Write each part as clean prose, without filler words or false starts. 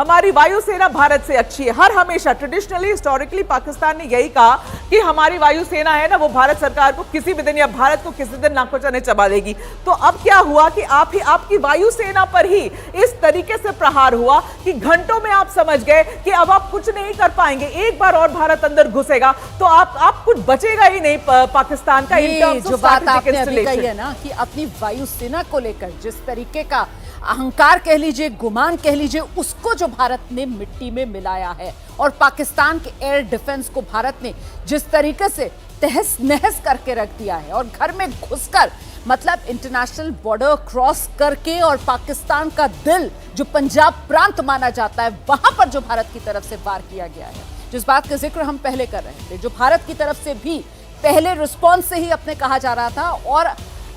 हमारी वायुसेना भारत से अच्छी है। हर हमेशा ट्रेडिशनली हिस्टोरिकली पाकिस्तान ने यही कहा कि हमारी वायुसेना है ना, वो भारत सरकार को किसी भी दिन या भारत को किसी दिन नाकों चने चबा देगी। तो अब क्या हुआ कि आपकी वायुसेना पर ही इस तरीके से प्रहार हुआ कि घंटों में आप समझ गए कि अब आप कुछ नहीं कर पाएंगे। एक बार और भारत अंदर घुसेगा तो आप कुछ बचेगा ही नहीं पाकिस्तान का। जो बात आपने अभी कही है ना कि अपनी वायुसेना को लेकर जिस तरीके का अहंकार कह लीजिए, गुमान कह लीजिए, उसको जो भारत ने मिट्टी में मिलाया है और पाकिस्तान के एयर डिफेंस को भारत ने जिस तरीके से तहस नहस करके रख दिया है और घर में घुसकर मतलब इंटरनेशनल बॉर्डर क्रॉस करके और पाकिस्तान का दिल जो पंजाब प्रांत माना जाता है वहां पर जो भारत की तरफ से वार किया गया है, जिस बात का जिक्र हम पहले कर रहे थे, जो भारत की तरफ से भी पहले रिस्पॉन्स से ही अपने कहा जा रहा था और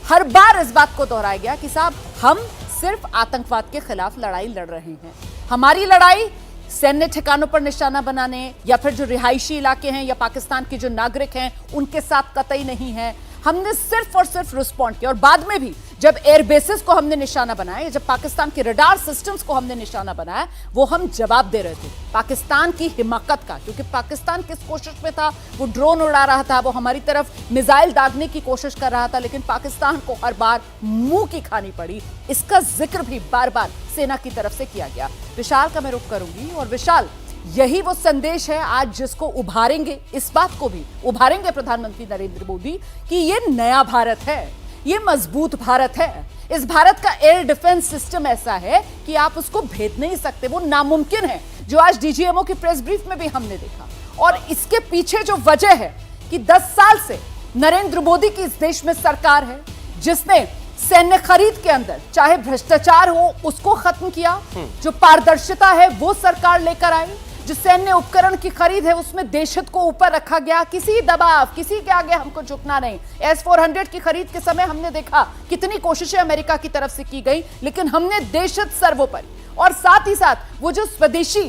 हर बार इस बात को दोहराया गया कि साहब हम सिर्फ आतंकवाद के खिलाफ लड़ाई लड़ रहे हैं। हमारी लड़ाई सैन्य ठिकानों पर निशाना बनाने या फिर जो रिहायशी इलाके हैं या पाकिस्तान के जो नागरिक हैं उनके साथ कतई नहीं है। हमने सिर्फ और सिर्फ रिस्पॉन्ड किया और बाद में भी जब एयर बेसिस को हमने निशाना बनाया, जब पाकिस्तान के रडार सिस्टम्स को हमने निशाना बनाया, वो हम जवाब दे रहे थे पाकिस्तान की हिमाकत का, क्योंकि पाकिस्तान किस कोशिश में था, वो ड्रोन उड़ा रहा था, वो हमारी तरफ मिसाइल दागने की कोशिश कर रहा था, लेकिन पाकिस्तान को हर बार मुंह की खानी पड़ी। इसका जिक्र भी बार बार सेना की तरफ से किया गया। विशाल का मैं रुख करूंगी और विशाल, यही वो संदेश है आज जिसको उभारेंगे, इस बात को भी उभारेंगे प्रधानमंत्री नरेंद्र मोदी कि ये नया भारत है, ये मजबूत भारत है। इस भारत का एयर डिफेंस सिस्टम ऐसा है कि आप उसको भेद नहीं सकते, वो नामुमकिन है, जो आज डीजीएमओ की प्रेस ब्रीफ में भी हमने देखा। और इसके पीछे जो वजह है कि 10 साल से नरेंद्र मोदी की इस देश में सरकार है जिसने सैन्य खरीद के अंदर चाहे भ्रष्टाचार हो उसको खत्म किया, जो पारदर्शिता है वो सरकार लेकर आई, जो सैन्य उपकरण की खरीद है उसमें देशहित को ऊपर रखा गया, किसी दबाव किसी के आगे हमको झुकना नहीं। S-400 की खरीद के समय हमने देखा कितनी कोशिशें अमेरिका की तरफ से की गई, लेकिन हमने देशहित सर्वोपरि और साथ ही साथ वो जो स्वदेशी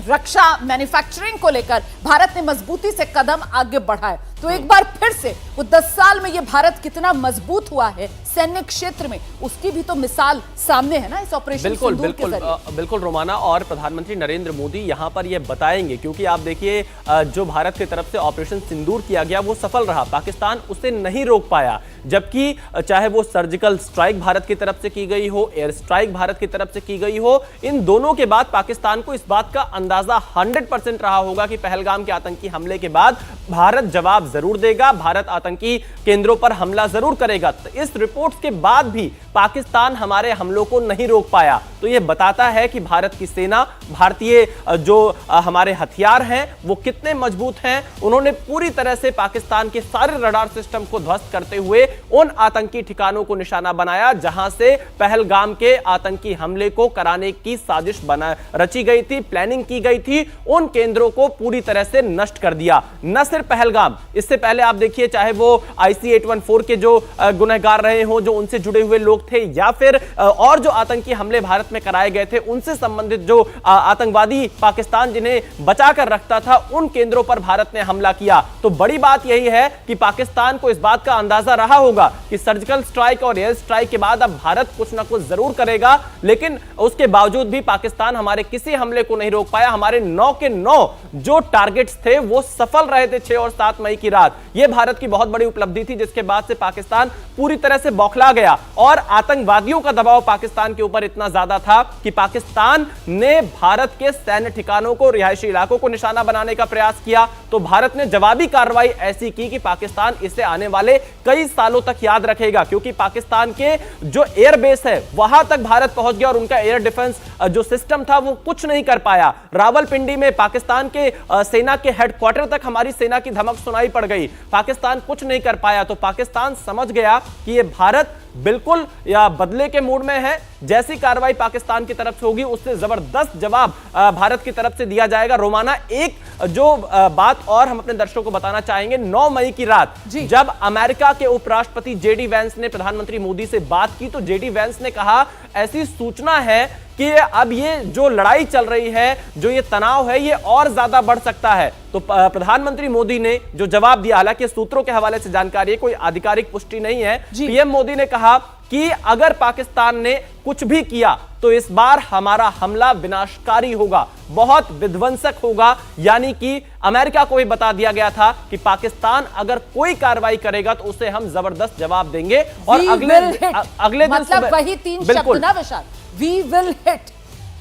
रक्षा मैन्युफैक्चरिंग को लेकर भारत ने मजबूती से कदम आगे बढ़ाए। तो एक बार फिर से वो 10 साल में ये भारत कितना मजबूत हुआ है सैन्य क्षेत्र में, उसकी भी तो मिसाल सामने है ना इस ऑपरेशन सिंदूर के जरिए। बिल्कुल रोमाना, और प्रधानमंत्री नरेंद्र मोदी यहां पर ये बताएंगे, क्योंकि आप देखिए जो भारत की तरफ से ऑपरेशन सिंदूर किया गया वो सफल रहा, पाकिस्तान उसे नहीं रोक पाया। जबकि चाहे वो सर्जिकल स्ट्राइक भारत की तरफ से की गई हो, एयर स्ट्राइक भारत की तरफ से की गई हो, इन दोनों के बाद पाकिस्तान को इस बात का अंदाजा 100% रहा होगा कि पहलगाम के आतंकी हमले के बाद भारत जवाब जरूर देगा, भारत आतंकी केंद्रों पर हमला जरूर करेगा। तो इस रिपोर्ट्स के बाद भी पाकिस्तान हमारे हमलों को नहीं रोक पाया। तो यह बताता है कि भारत की सेना, भारतीय जो हमारे हथियार हैं वो कितने मजबूत हैं। उन्होंने पूरी तरह से पाकिस्तान के सारे रडार सिस्टम को ध्वस्त करते हुए उन आतंकी ठिकानों को निशाना बनाया जहां से पहलगाम के आतंकी हमले को कराने की साजिश रची गई थी, प्लानिंग की गई थी। उन केंद्रों को पूरी तरह से नष्ट कर दिया। न सिर्फ पहलगाम, इससे पहले आप देखिए चाहे वो IC-814 के जो गुनहगार रहे हो, जो उनसे जुड़े हुए लोग थे, या फिर और जो आतंकी हमले भारत में कराए गए थे उनसे संबंधित जो आतंकवादी पाकिस्तान जिन्हें बचाकर रखता था, उन केंद्रों पर भारत ने हमला किया। तो बड़ी बात यही है कि पाकिस्तान को इस बात का अंदाजा रहा होगा कि सर्जिकल स्ट्राइक और एयर स्ट्राइक के बाद अब भारत कुछ ना कुछ जरूर करेगा, लेकिन उसके बावजूद भी पाकिस्तान हमारे किसी हमले को नहीं रोक पाया। हमारे 9 के 9 जो टारगेट्स थे वो सफल रहे थे 6 और 7 मई की रात। यह भारत की बहुत बड़ी उपलब्धि थी, जिसके बाद से पाकिस्तान पूरी तरह से बौखला गया और आतंकवादियों का दबाव पाकिस्तान के ऊपर इतना ज्यादा था कि पाकिस्तान ने भारत के सैन्य ठिकानों को, रिहायशी इलाकों को निशाना बनाने का प्रयास किया। तो भारत ने जवाबी कार्रवाई ऐसी की कि पाकिस्तान इसे आने वाले कई सालों तक याद रखेगा, क्योंकि पाकिस्तान के जो एयर बेस है वहां तक भारत पहुंच गया और उनका एयर डिफेंस जो सिस्टम था वो कुछ नहीं कर पाया। रावलपिंडी में पाकिस्तान के सेना के हेडक्वार्टर तक हमारी सेना की धमक सुनाई पड़ गई, पाकिस्तान कुछ नहीं कर पाया। तो पाकिस्तान समझ गया कि यह भारत बिल्कुल या बदले के मूड में है। जैसी कार्रवाई पाकिस्तान की तरफ से होगी उससे जबरदस्त जवाब भारत की तरफ से दिया जाएगा। रोमाना, एक जो बात और हम अपने दर्शकों को बताना चाहेंगे, 9 मई की रात जब अमेरिका के उपराष्ट्रपति जेडी वैंस ने प्रधानमंत्री मोदी से बात की, तो जेडी वैंस ने कहा ऐसी सूचना है कि अब ये जो लड़ाई चल रही है, जो ये तनाव है, ये और ज्यादा बढ़ सकता है। तो प्रधानमंत्री मोदी ने जो जवाब दिया, हालांकि सूत्रों के हवाले से जानकारी है, कोई आधिकारिक पुष्टि नहीं है, पीएम मोदी ने कहा कि अगर पाकिस्तान ने कुछ भी किया तो इस बार हमारा हमला विनाशकारी होगा, बहुत विध्वंसक होगा। यानी कि अमेरिका को भी बता दिया गया था कि पाकिस्तान अगर कोई कार्रवाई करेगा तो उसे हम जबरदस्त जवाब देंगे। और अगले दिन मतलब वही 3 शब्द ना विशाल, वी विल हिट,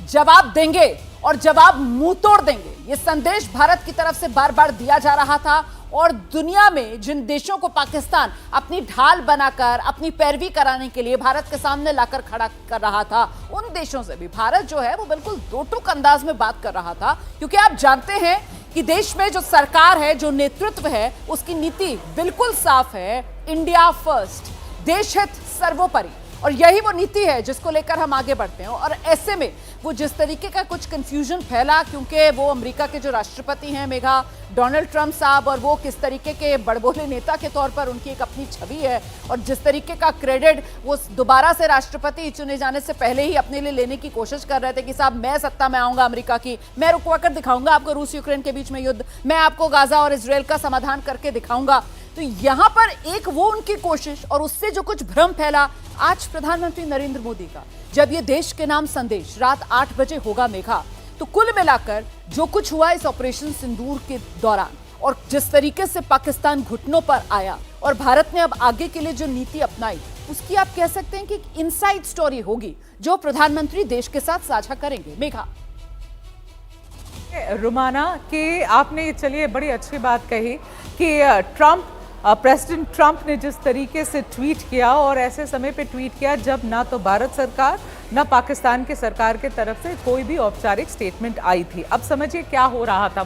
जवाब देंगे और जवाब मुंह तोड़ देंगे। यह संदेश भारत की तरफ से बार बार दिया जा रहा था और दुनिया में जिन देशों को पाकिस्तान अपनी ढाल बनाकर अपनी पैरवी कराने के लिए भारत के सामने लाकर खड़ा कर रहा था, उन देशों से भी भारत जो है वो बिल्कुल दो टूक अंदाज में बात कर रहा था। क्योंकि आप जानते हैं कि देश में जो सरकार है, जो नेतृत्व है, उसकी नीति बिल्कुल साफ है, इंडिया फर्स्ट, देश हित सर्वोपरि। और यही वो नीति है जिसको लेकर हम आगे बढ़ते हैं। और ऐसे में वो जिस तरीके का कुछ कंफ्यूजन फैला, क्योंकि वो अमेरिका के जो राष्ट्रपति हैं मेघा, डोनाल्ड ट्रंप साहब, और वो किस तरीके के बड़बोले नेता के तौर पर उनकी एक अपनी छवि है, और जिस तरीके का क्रेडिट वो दोबारा से राष्ट्रपति चुने जाने से पहले ही अपने लिए लेने की कोशिश कर रहे थे कि साहब मैं सत्ता में आऊंगा अमेरिका की, मैं रुकवा कर दिखाऊंगा आपको रूस यूक्रेन के बीच में युद्ध, मैं आपको गाजा और इजराइल का समाधान करके दिखाऊंगा। तो यहां पर एक वो उनकी कोशिश और उससे जो कुछ भ्रम फैला, आज प्रधानमंत्री नरेंद्र मोदी का जब ये देश के नाम संदेश रात 8 बजे होगा मेघा, तो कुल मिलाकर जो कुछ हुआ इस ऑपरेशन सिंदूर के दौरान और जिस तरीके से पाकिस्तान घुटनों पर आया और भारत ने अब आगे के लिए जो नीति अपनाई, उसकी आप कह सकते हैं कि एक इनसाइड स्टोरी होगी जो प्रधानमंत्री देश के साथ साझा करेंगे। मेघा, रुमाना कि आपने चलिए बड़ी अच्छी बात कही कि प्रेसिडेंट ट्रंप ने जिस तरीके से ट्वीट किया और ऐसे समय पे ट्वीट किया जब ना तो भारत सरकार ना पाकिस्तान की सरकार के तरफ से कोई भी औपचारिक स्टेटमेंट आई थी। अब समझिए क्या हो रहा था।